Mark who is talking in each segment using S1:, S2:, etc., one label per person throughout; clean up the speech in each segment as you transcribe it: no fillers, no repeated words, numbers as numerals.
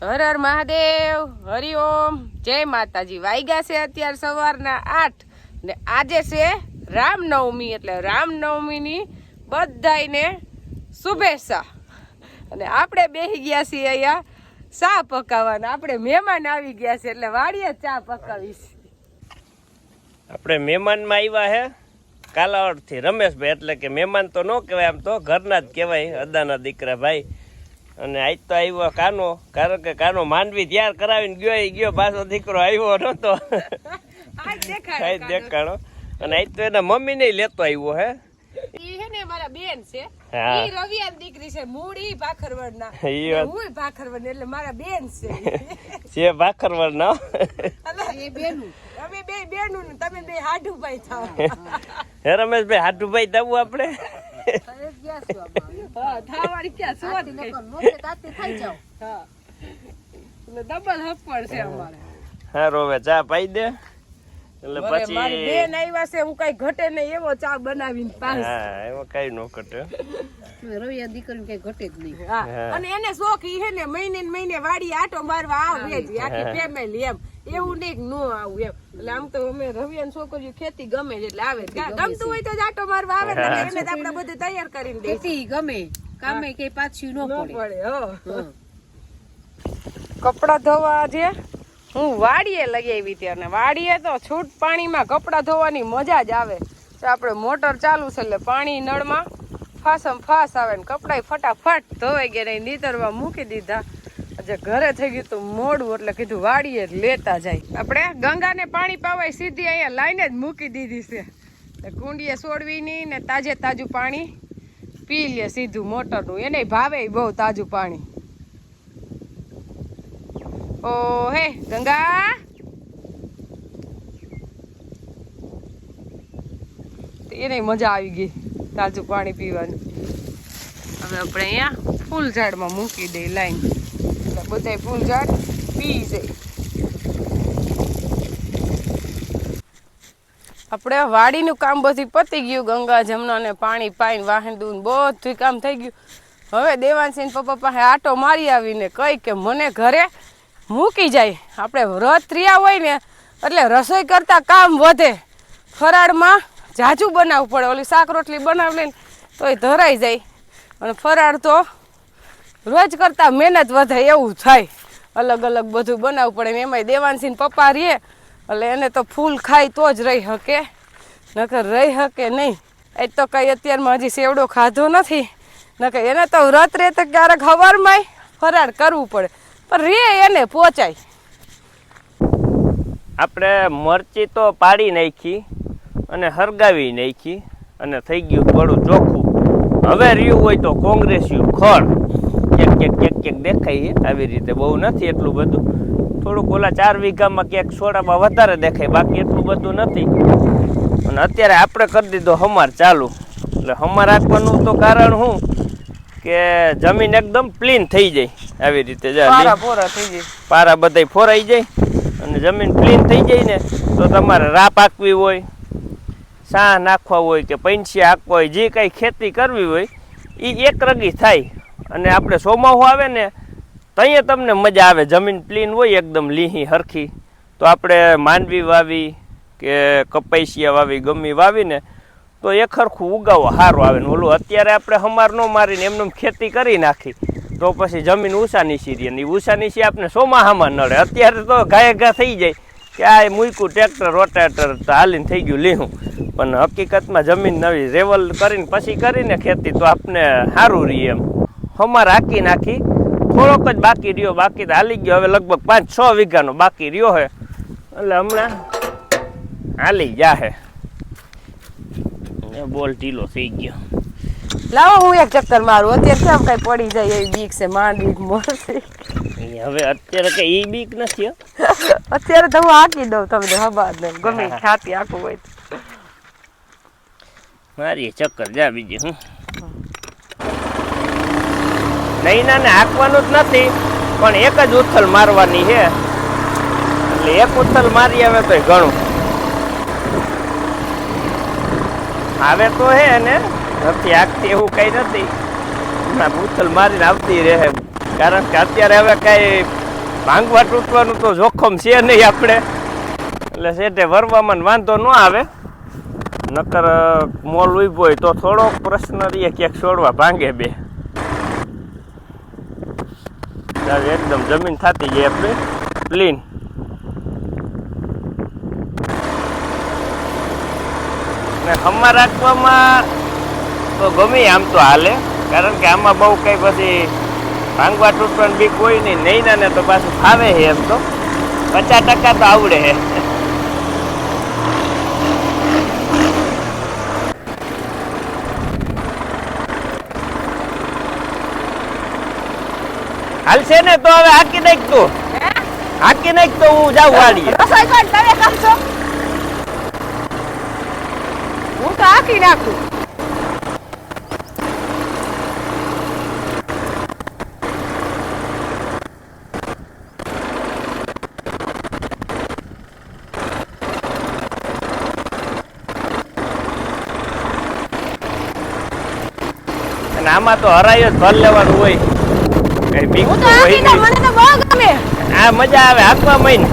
S1: હર હર મહાદેવ, હરિઓમ, જય માતાજી। વાગ્યા છે અત્યારે સવારના 8 ને આજે છે રામનવમી, એટલે રામનવમીની બધાયને શુભેચ્છા। અને આપણે બેસી ગયા છીએ અહીંયા ચા પકાવવાના। આપણે મહેમાન આવી ગયા છે એટલે વાડીએ ચા પકાવીશ।
S2: આપણે મહેમાનમાં આવ્યા હે કાલાવડથી રમેશભાઈ, એટલે કે મહેમાન તો ન કહેવાય, આમ તો ઘરના જ કહેવાય, અદાના દીકરા ભાઈ। અને આજ તો આવ્યો કાનો, કારણ કે કાનો માંડવી તૈયાર કરાવીને ગયો પાછો દીકરો આવ્યો નતો આજ દેખાડો। અને આજ તો એના મમ્મી ને લેતો આવ્યો હે।
S1: ઈ હે ને મારા બેન છે, ઈ રવિયાન દીકરી છે, મૂળ ઈ ભાખરવડના, હું ભાખરવડ, એટલે મારા બેન છે
S2: ભાખરવડના।
S1: એ બેનું અમે બે બેનું ને તમે બે હાડુભાઈ થાવ।
S2: હે રમેશભાઈ, હાડુભાઈ થવું આપણે? હારો હવે ચા પાઈ દે, એટલે પછી
S1: મારી બેન આવ્યા છે, હું કઈ ઘટે નહીં એવો ચા બનાવીને પાસ।
S2: હા, એમાં કઈ ન ઘટે,
S1: રવિયા દીકરી કઈ ઘટે જ નહીં। અને એને શોખ ઈ હે ને મહિને ને મહિને વાડી આટો મારવા આવે જ, આખી ફેમિલી એમ, એવું નહીં નો આવું એમ। એટલે આમ તો અમે રવિયાન છોકરીઓ ખેતી ગમે એટલે આવે, ગમતું હોય તો જ આટો મારવા આવે ને, એને તો આપણે બધું તૈયાર કરીને દે, ખેતી ગમે, કામે કે પાછું નો પડે। કપડા ધોવા જે હું વાડીએ લઈ આવી હતી, અને વાડીએ તો છૂટ પાણીમાં કપડા ધોવાની મજા જ આવે। તો આપણે મોટર ચાલુ છે એટલે પાણી નળમાં ફાસમ ફાસ આવે ને કપડા ફટાફટ ધોવાઈ ગયા, નીતરવા મૂકી દીધા। આજે ઘરે થઈ ગયું તું મોડું, એટલે કીધું વાડીએ લેતા જાય। આપણે ગંગાને પાણી પાવાય સીધી અહીંયા લાઈને જ મૂકી દીધી છે, કુંડીએ છોડવી નહીં ને તાજે તાજું પાણી પી લે સીધું મોટરનું, એને ભાવે બહુ તાજું પાણી। ઓ હે ગંગા, એને મજા આવી ગઈ તાજું પાણી પીવાની। હવે આપણે અહીંયા ફૂલ ઝાડમાં મૂકી દઈ લાઈન, એટલે બધા ફૂલ ઝાડ પી જાય। આપણે વાડીનું કામ બધું પતી ગયું, ગંગા જમનાને પાણી પાઈને વાહન દૂન બધું કામ થઈ ગયું। હવે દેવાંશી પપ્પા પાસે આટો મારી આવીને કઈ કે મને ઘરે મૂકી જાય। આપણે વ્રત રહ્યા હોય ને એટલે રસોઈ કરતા કામ વધે, ફરાળમાં જાજુ બનાવવું પડે, ઓલી શાક રોટલી બનાવી લઈને તોય ધરાઈ જાય, અને ફરાળ તો રોજ કરતા મહેનત વધે એવું થાય, અલગ અલગ બધું બનાવવું પડે ને એમાંય દેવાંશી પપ્પા રહે એટલે એને તો ફૂલ ખાય તો જ રહી શકે, નકર રહી શકે નહીં। એ તો કંઈ અત્યારમાં હજી સેવડો ખાધો નથી, નકર એને તો વ્રત રહે તો ક્યારેક સવારમાંય ફરાળ કરવું પડે, પણ રે એને પહોંચાય।
S2: આપણે મરચી તો પાડી નાખી અને હરગાવી નાખી અને થઈ ગયું થોડું ચોખ્ખું। હવે રહ્યું હોય તો કોંગ્રેસિયું ખડ એક દેખાય છે, આવી રીતે બહુ નથી એટલું બધું, થોડુંક ઓલા 4 વીઘામાં ક્યાંક સોડામાં વધારે દેખાય, બાકી એટલું બધું નથી। અને અત્યારે આપણે કરી દીધો હમાર ચાલુ, એટલે હમાર રાખવાનું તો કારણ શું કે જમીન એકદમ પ્લીન થઈ જાય, આવી રીતે પારા બધા ફોરાઈ જાય અને જમીન પ્લીન થઈ જાય ને, તો તમારે રાપ હાંકવી હોય, સાહ નાખવા હોય કે પંછીયા હાંકવા હોય, જે કાંઈ ખેતી કરવી હોય એ એક રગી થાય। અને આપણે ચોમાસું આવે ને તઈએ તમને મજા આવે, જમીન પ્લીન હોય એકદમ લીહી હરખી, તો આપણે માંડવી વાવી કે કપાસિયા વાવી ગમી વાવીને તો એક હરખું ઉગાવો સારું આવે ને। ઓલું અત્યારે આપણે હમાર ન મારીને એમને ખેતી કરી નાખી તો પછી જમીન ઊંચા નીચી રહે, ને ઊંચા નીચી આપણે ચોમાસામાં નડે। અત્યારે તો ઘાએ ઘા થઈ જાય કે આ મૂક્યું ટ્રેક્ટર રોટાટર તો હાલીને થઈ ગયું લીહું, પણ હકીકતમાં જમીન નવી રેવલ કરીને પછી કરીને ખેતી તો આપણે સારું રહીએ એમ। હમાર હાંકી નાખી, થોડોક જ બાકી રહ્યો, બાકી તો હાલી ગયો, હવે લગભગ 5-6 વીઘાનો બાકી રહ્યો છે, એટલે હમણાં હાલી જાહે। બોલ ઢીલો થઈ ગયો,
S1: લાવો હું એક ચક્કર મારું, અત્યારે કેમ કઈ પડી જાય એવી બીક છે, માંડવી મોરસી।
S2: હવે અત્યારે કઈ એ બીક નથી,
S1: અત્યારે તો હું હાંકી દઉં તમને હબાદ ને ગમે છાતી આખું હોય
S2: મારી ચક્કર જા બીજી હું નહીં ને હાંકવાનું જ નથી, પણ એક જ ઉથલ મારવાની છે, એટલે એક ઉથલ મારી આવે તો ઘણું આવે તો હે ને નથી હાંકતી એવું કઈ નથી, ઉથલ મારીને આવતી રહે, કારણ કે અત્યારે હવે કઈ ભાંગવા તૂટવાનું તો જોખમ છે નહીં આપણે, એટલે સેટે વરવામાં વાંધો ન આવે. નકર મોલ ઉભો હોય તો થોડોક પ્રશ્ન રહીએ ક્યાંક છોડવા ભાંગે બે. એકદમ જમીન થતી જાય આપણે ક્લીન. ને હમા રાખવામાં તો ગમે આમ તો હાલે, કારણ કે આમાં બહુ કંઈ પછી ભાંગવા તૂટવાની બીક હોય નહીં. નહીં ને તો પાછું ફાવે છે, એમ તો 50% તો આવડે છે. હાલશે ને તો હવે હાકી નાખ તું, હાકી નાખ તો હું જાઉં વાડીએ.
S1: રસોઈ કર, તમે કામ છો, હું તો હાકી નાખું.
S2: અને આમાં તો હરાય જ ભર લેવાનું હોય, કઈ બીક
S1: હું
S2: તો
S1: તો
S2: હોય
S1: હાકી ના,
S2: નહીં.
S1: મને તો બહુ ગમે.
S2: આ મજા આવે હાકવા મહિને.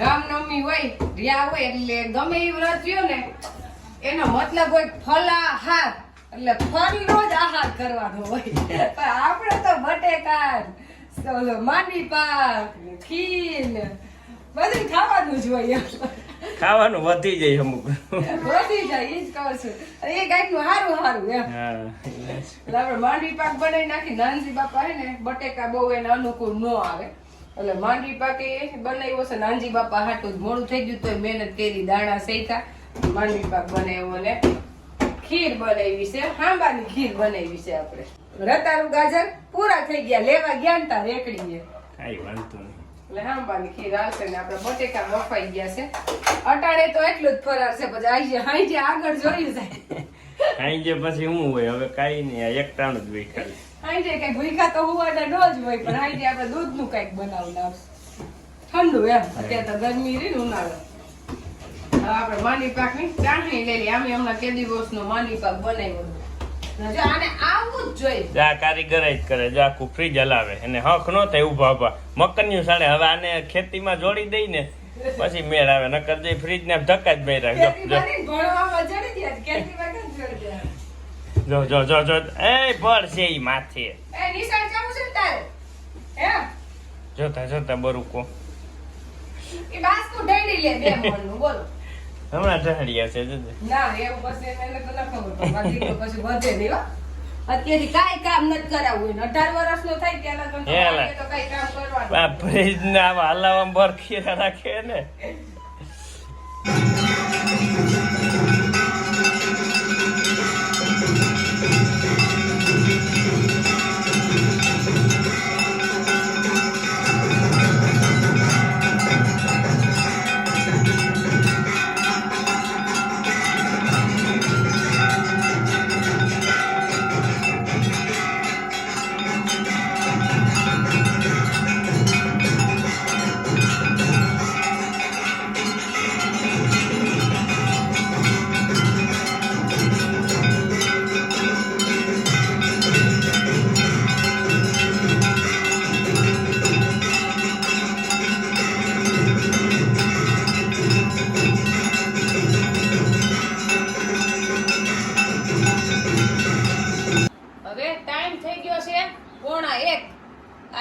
S1: રામનવમી હોય, રિયા હોય, એટલે ગમે એ વ્રત રહ્યો ને એનો મતલબ હોય ફલાહાર, એટલે ફળનો જ આહાર કરવાનો હોય. પણ આપણે તો બટેકા, માંડવી પાક, ખીર બધું ખાવાનું જ હોય.
S2: ખાવાનું વધી જાય અમુક.
S1: વધી જાય, ઈ જ કહું છું. અને એ ગાયનું હારું હારું એમ.
S2: હા,
S1: એટલે આપણે માંડવી પાક બનાવી નાખી. નાનજી બાપા હે ને બટેકા બહુ એને અનુકૂળ ન આવે, એટલે માંડવી પાક એ બનાવ્યો છે નાનજી બાપા હાટું. મોડું થઈ ગયું તો મહેનત કરી, દાણા શેકા, માંડવી પાક બનાવ્યો ને ખીર બનાવી છે, હાંબાની ખીર બનાવી છે. આપણે રતારું ગાજર પૂરા થઈ ગયા, લેવા ગયા તા રેકડીએ,
S2: કાઈ વાંધો નહીં.
S1: એટલે હાંબાની ખીર આવશે ને આપણે બટેકા બફાઈ ગયા છે. અટાણે તો એટલું જ ફરાર છે, પછી હાઈ આગળ જોયું જાય.
S2: કાઈ જે પછી હું હોય હવે કાઈ નહીં, આ એક ટાણ જ હોય ખાલી.
S1: હાઈ કઈક ભૂખા તો હુવાના ન જ હોય, પણ હાઈ આપણે દૂધનું કઈક બનાવું લાવશું ઠંડુ એમ. અત્યારે તો ગરમી રહી ને ઉનાળો. હવે આપણે માંડવી પાક ની ચાસણી લઈ લઈએ. આમે હમણાં કે દિવસનો માંડવી પાક બનાવ્યો. જો આને આવું જ જોઈએ.
S2: જા કારીગર જ કરે, જો આખું ફ્રીજ હલાવે, એને હક ન થાય ઉભા ઉભા મકન્યું સાડે. હવે આને ખેતીમાં જોડી દઈ ને પછી મેળ આવે, નકર જે ફ્રીજ ને ધક્કા જ મેળા.
S1: ખેતીમાં ભણવામાં જડી દે, ખેતીમાં કેમ જડી દે?
S2: જો જો જો જો એ ભર છે ઈ માથે.
S1: એ નિશાળ જવું છે ને તારે? હે?
S2: જોતા જોતા બરુકો
S1: એ બાસ્કુ ઢળી લે 2 મણનું, બોલો.
S2: હમણાં ઢળ્યા છે જોજે.
S1: ના એવું પછી એને તો ન ખબર પડે. બાકી તો પછી વધે નહીં હો. અત્યારથી કાંઈ કામ નથી કરાવવું. 18 વર્ષનો થાય ત્યાં લગન તો
S2: હેલા.
S1: બાકી તો કાંઈ કામ કરવાનું.
S2: આ ફ્રીજ ને આવા હલાવામાં ભર ખીરા નાખે ને.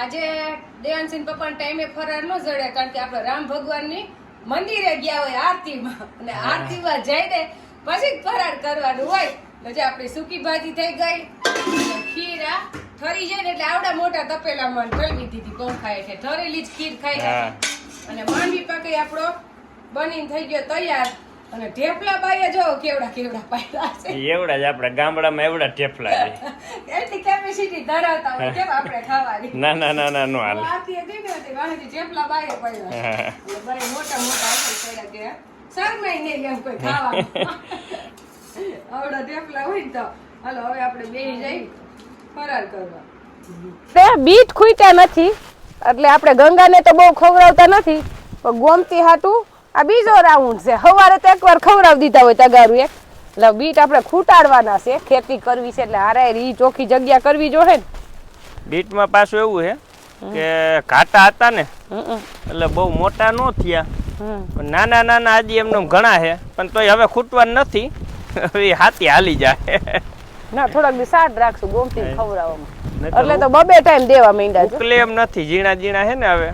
S1: આજે દેવાનસિંહ પપ્પાના ટાઈમે ફરાર ન જડ્યા, કારણ કે આપણે રામ ભગવાનની મંદિરે ગયા હોય આરતીમાં, અને આરતીમાં જઈને પછી ફરાર કરવાનું હોય. એટલે આપણી સૂકી ભાજી થઈ ગઈ, ખીર આ ઠરી જાય ને એટલે આવડા મોટા તપેલામાં ઠલવી દીધી પંખા હેઠે, ઠરેલી જ ખીર ખાઈ અને માંડવી પાકે આપણો બનીને થઈ ગયો તૈયાર. અને ઢેફલા બાઈએ જો કેવડા કેવડા પાડ્યા છે.
S2: એવડા જ આપણા ગામડામાં એવડા ઢેફલા છે.
S1: એટલી કેપેસિટી ધરાવતા હોય કેમ આપણે ખાવાની.
S2: ના ના ના ના નો હાલે.
S1: આથી દીધી હતી વાહથી ઢેફલા બાઈએ પડ્યા. એટલે બરે મોટા મોટા અસલ પડ્યા કે શરમાઈ નહીં એમ કોઈ ખાવાનું. આવડા ઢેફલા હોય ને તો હાલો હવે આપણે બેહી જઈ ફરાર કરવા. તે બીટ ખૂટ્યા નથી એટલે આપણે ગંગાને તો બહુ ખવડાવતા નથી, પણ ગોમતી હાટું આ બીજો રાઉન્ડ છે. સવારે તો એકવાર ખવડાવી દીધા હોય તગારું એક, એટલે બીટ આપણે ખૂટાડવાના છે, ખેતી કરવી છે એટલે હારે ઈ ચોખ્ખી જગ્યા કરવી જોઈએ ને.
S2: બીટમાં પાછું એવું છે કે ઘાટા હતા ને એટલે બહુ મોટા ન થયા, પણ નાના નાના હજી એમને ઘણા છે, પણ તોય હવે ખૂટવાનું નથી, હવે હાથી હાલી જાય.
S1: ના થોડાક દી સાડ રાખશું ગોમતી ખવડાવવામાં, એટલે તો બબે ટાઈમ દેવા માંડ્યા છે.
S2: ઉકલે એમ નથી, ઝીણા ઝીણા છે ને હવે.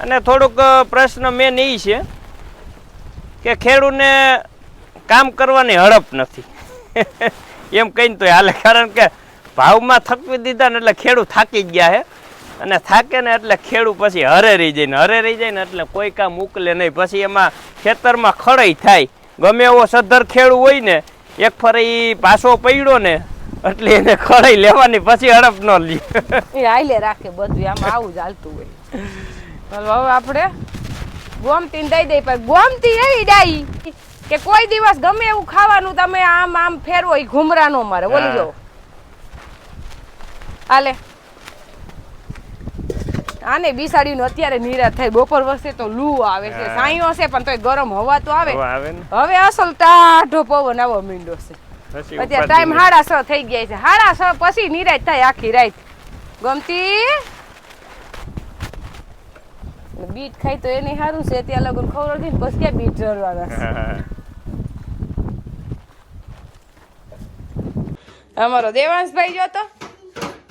S2: અને થોડુંક પ્રશ્ન મેન એ છે કે ખેડૂતને કામ કરવાની હડપ નથી એમ કહીને તો હાલે, કારણ કે ભાવમાં થકવી દીધા ને એટલે ખેડૂત થાકી ગયા છે, અને થાકે ને એટલે ખેડૂત પછી હરે રહી જાય ને એટલે કોઈ કામ ઉકલે નહીં. પછી એમાં ખેતરમાં ખડાઈ થાય, ગમે એવો સદ્ધર ખેડૂત હોય ને એક ફરી પાછો પડ્યો ને એટલે એને ખડાઈ લેવાની, પછી હડપ ન લે.
S1: એ હાલે રાખે બધું, આમાં આવું જ હાલતું હોય. હવે આપણે ગોમતી દઈ દઈ, પણ ગોમતી એવી ડાઈ કે કોઈ દિવસ ગમે એવું ખાવાનું તમે આમ આમ ફેરવો એ ઘુમરા નો મારે. બોલી જો હાલે આને બિસાડીનું અત્યારે નિરાશ થાય, બપોર વખતે તો લૂ આવે છે, સાંયો હશે પણ તોય ગરમ હવા તો આવે. હવે અસલ ટાઢો પવન આવો મીંડો છે. અત્યારે ટાઈમ 6:30 થઈ ગયા છે, 6:30 પછી નિરાશ થાય આખી રાત. ગમતી બીટ ખાઈ તો એને સારું છે, ત્યાં લગન ખવડાવતી ને પછી ક્યાં બીટ જરવાના. અમારો દેવાંશભાઈ જો તો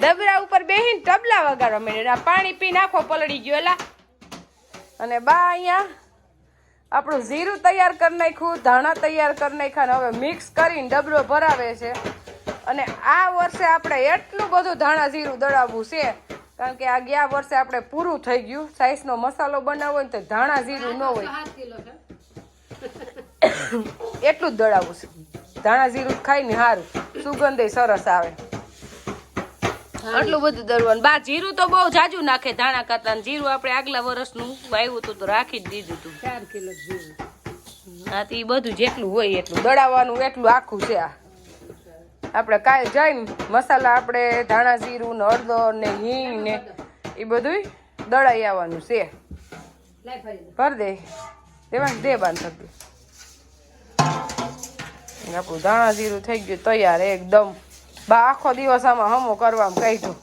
S1: ડબરા ઉપર બેહીને તબલા વગાડવા માંડ્યા, પાણી પી નાખો પલળી ગયો એલા. અને બા અહીંયા આપણું જીરું તૈયાર કરી નાખ્યું, ધાણા તૈયાર કરી નાખ્યા, હવે મિક્સ કરીને ડબરો ભરાવે છે. અને આ વર્ષે આપણે એટલું બધું ધાણા જીરું દળાવવું છે, કારણ કે આ ગયા વર્ષે આપણે પૂરું થઈ ગયું. સાઈઝનો મસાલો બનાવવો હોય ને તો ધાણા જીરું ન હોય એટલું જ દળાવવું છે. ધાણા જીરું ખાઈને સારું, સુગંધ સરસ આવે, આટલું બધું દળવાનું. બા જીરું તો બહુ જાજુ નાખે ધાણા કરતા, જીરું આપણે આગલા વર્ષનું વાવ્યું હતું તો રાખી જ દીધું હતું 4 કિલો જીરું. હા તો એ બધું જેટલું હોય એટલું દળાવવાનું, એટલું આખું છે. આ આપણે કાંઈ જઈને મસાલા આપણે ધાણા જીરું ને હળદર ને હિંગ ને એ બધું દળાઈ આવવાનું છે. ભર દે દેવાનું, દે બાંધ કરી દે. આપણું ધાણા જીરું થઈ ગયું તૈયાર એકદમ. બા આખો દિવસ આમાં હમો કરવામાં કાઢ્યો.